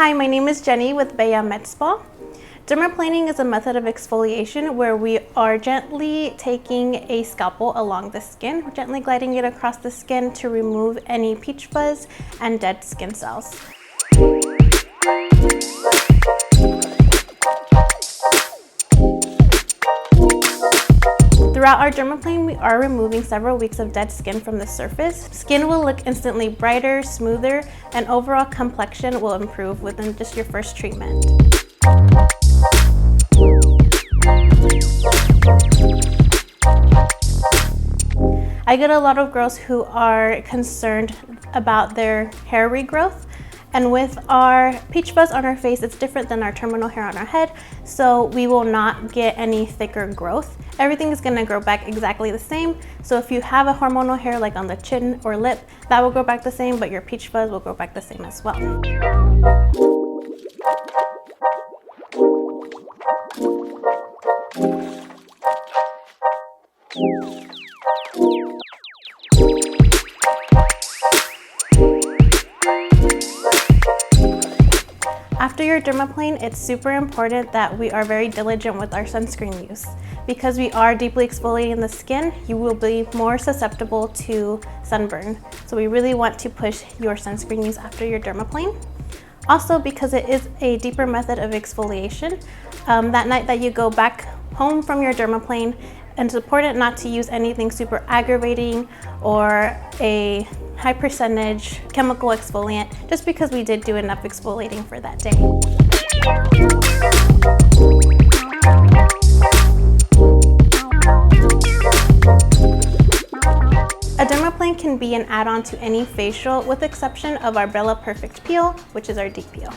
Hi, my name is Jenny with MedSpa. Dermaplaning is a method of exfoliation where we are gently taking a scalpel along the skin, gently gliding it across the skin to remove any peach fuzz and dead skin cells. Throughout our dermaplane, we are removing several weeks of dead skin from the surface. Skin will look instantly brighter, smoother, and overall complexion will improve within just your first treatment. I get a lot of girls who are concerned about their hair regrowth. And with our peach fuzz on our face, it's different than our terminal hair on our head, so we will not get any thicker growth. Everything is gonna grow back exactly the same. So if you have a hormonal hair like on the chin or lip, that will grow back the same, but your peach fuzz will grow back the same as well. After your dermaplane, it's super important that we are very diligent with our sunscreen use. Because we are deeply exfoliating the skin, you will be more susceptible to sunburn. So we really want to push your sunscreen use after your dermaplane. Also, because it is a deeper method of exfoliation, that night that you go back home from your dermaplane, and it's important not to use anything super aggravating or a high percentage chemical exfoliant, just because we did do enough exfoliating for that day. A dermaplane can be an add-on to any facial, with the exception of our Bella Perfect Peel, which is our deep peel.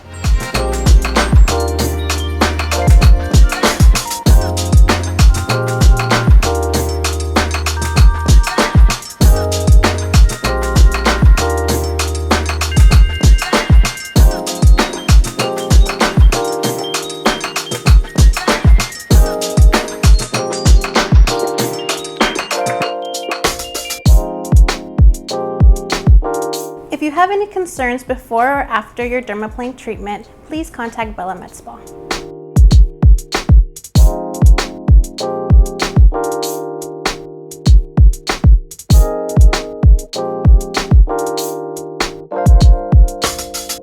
If you have any concerns before or after your dermaplane treatment, please contact MedSpa.